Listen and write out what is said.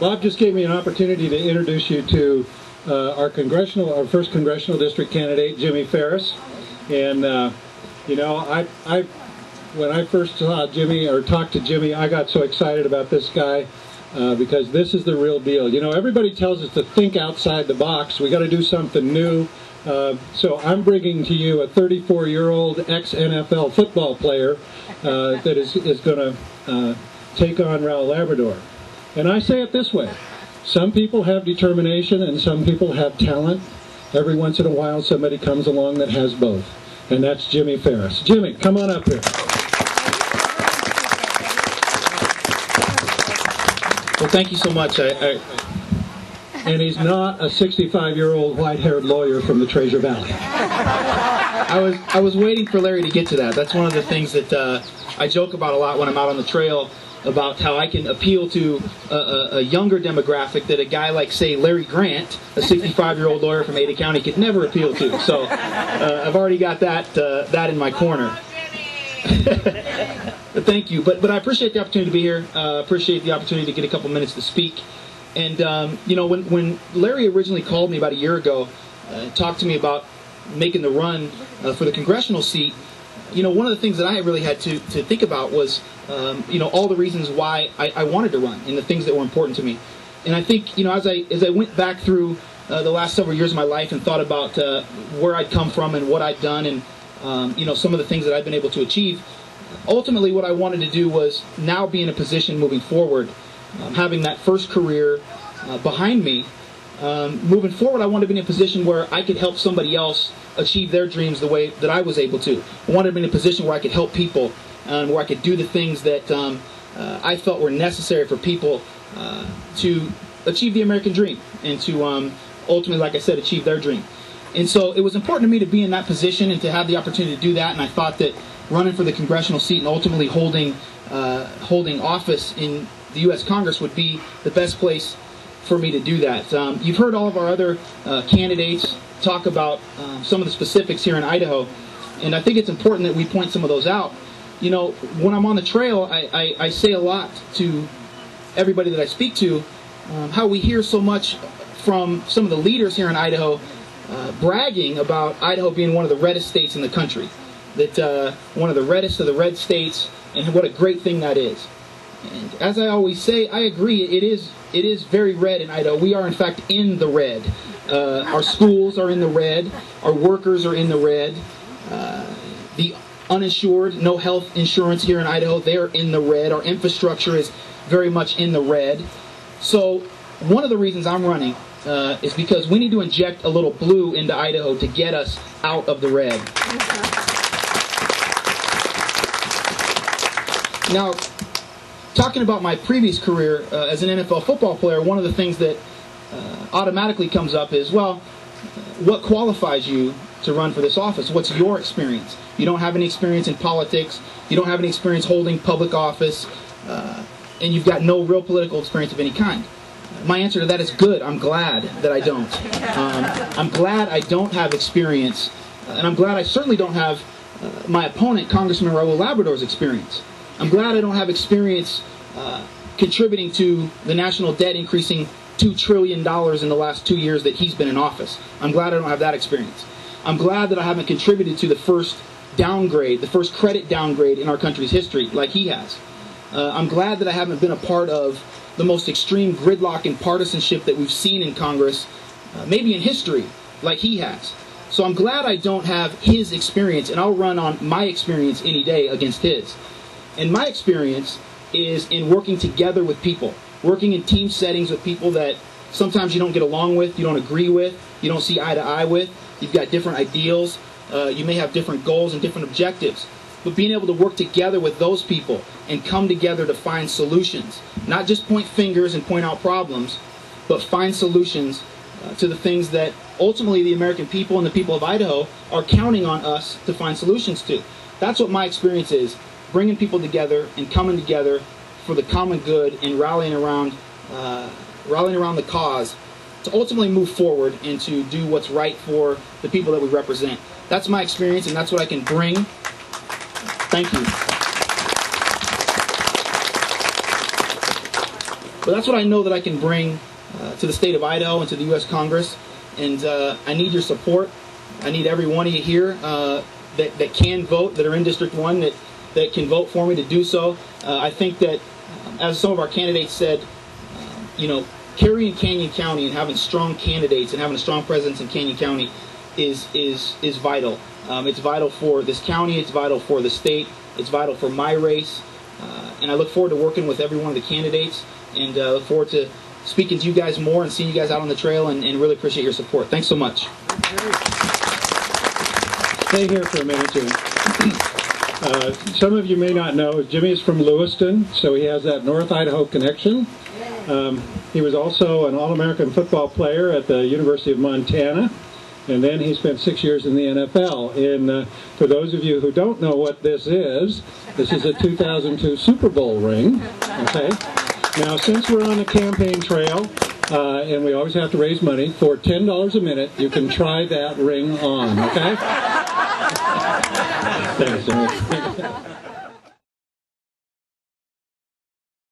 Bob just gave me an opportunity to introduce you to our first congressional district candidate, Jimmy Farris. And you know, when I first saw Jimmy or talked to Jimmy, I got so excited about this guy because this is the real deal. You know, everybody tells us to think outside the box. We got to do something new. So I'm bringing to you a 34-year-old ex-NFL football player that is going to take on Raul Labrador. And I say it this way. Some people have determination and some people have talent. Every once in a while somebody comes along that has both. And that's Jimmy Farris. Jimmy, come on up here. Well, thank you so much. And he's not a 65-year-old white-haired lawyer from the Treasure Valley. I was waiting for Larry to get to that. That's one of the things that I joke about a lot when I'm out on the trail, about how I can appeal to a younger demographic that a guy like, say, Larry Grant, a 65-year-old lawyer from Ada County, could never appeal to. So I've already got that in my corner. But thank you. But I appreciate the opportunity to be here. Appreciate the opportunity to get a couple minutes to speak. And you know, when Larry originally called me about a year ago, talked to me about making the run for the congressional seat, you know, one of the things that I really had to think about was, you know, all the reasons why I wanted to run and the things that were important to me. And I think, you know, as I went back through the last several years of my life and thought about where I'd come from and what I'd done and, you know, some of the things that I've been able to achieve, ultimately what I wanted to do was now be in a position moving forward, having that first career behind me. Moving forward, I wanted to be in a position where I could help somebody else achieve their dreams the way that I was able to. I wanted to be in a position where I could help people and where I could do the things that I felt were necessary for people to achieve the American dream and to ultimately, like I said, achieve their dream. And so it was important to me to be in that position and to have the opportunity to do that. And I thought that running for the congressional seat and ultimately holding office in the U.S. Congress would be the best place for me to do that. You've heard all of our other candidates talk about some of the specifics here in Idaho, and I think it's important that we point some of those out. You know, when I'm on the trail, I say a lot to everybody that I speak to, how we hear so much from some of the leaders here in Idaho bragging about Idaho being one of the reddest states in the country, that one of the reddest of the red states, and what a great thing that is. And as I always say, I agree, it is very red in Idaho. We are, in fact, in the red. Our schools are in the red. Our workers are in the red. The uninsured, no health insurance here in Idaho, they're in the red. Our infrastructure is very much in the red. So one of the reasons I'm running is because we need to inject a little blue into Idaho to get us out of the red. Now, talking about my previous career as an NFL football player, one of the things that automatically comes up is, well, what qualifies you to run for this office? What's your experience? You don't have any experience in politics. You don't have any experience holding public office. And you've got no real political experience of any kind. My answer to that is good. I'm glad that I don't. I'm glad I don't have experience. And I'm glad I certainly don't have my opponent, Congressman Raul Labrador's experience. I'm glad I don't have experience contributing to the national debt increasing $2 trillion in the last 2 years that he's been in office. I'm glad I don't have that experience. I'm glad that I haven't contributed to the first downgrade, the first credit downgrade in our country's history like he has. I'm glad that I haven't been a part of the most extreme gridlock and partisanship that we've seen in Congress, maybe in history, like he has. So I'm glad I don't have his experience, and I'll run on my experience any day against his. And my experience is in working together with people, working in team settings with people that sometimes you don't get along with, you don't agree with, you don't see eye to eye with, you've got different ideals, you may have different goals and different objectives. But being able to work together with those people and come together to find solutions, not just point fingers and point out problems, but find solutions to the things that ultimately the American people and the people of Idaho are counting on us to find solutions to. That's what my experience is, bringing people together and coming together for the common good and rallying around the cause to ultimately move forward and to do what's right for the people that we represent. That's my experience, and that's what I can bring. Thank you. But that's what I know that I can bring to the state of Idaho and to the U.S. Congress. And I need your support. I need every one of you here that can vote, that are in District 1, that can vote for me to do so. I think that, as some of our candidates said, carrying Canyon County and having strong candidates and having a strong presence in Canyon County is vital. It's vital for this county. It's vital for the state. It's vital for my race. And I look forward to working with every one of the candidates, and look forward to speaking to you guys more and seeing you guys out on the trail, and really appreciate your support. Thanks so much. Stay here for a minute, Jimmy. Some of you may not know, Jimmy is from Lewiston, so he has that North Idaho connection. He was also an All-American football player at the University of Montana, and then he spent 6 years in the NFL. And for those of you who don't know what this is a 2002 Super Bowl ring. Okay. Now, since we're on the campaign trail, and we always have to raise money, for $10 a minute, you can try that ring on. Okay. Thanks, Jimmy.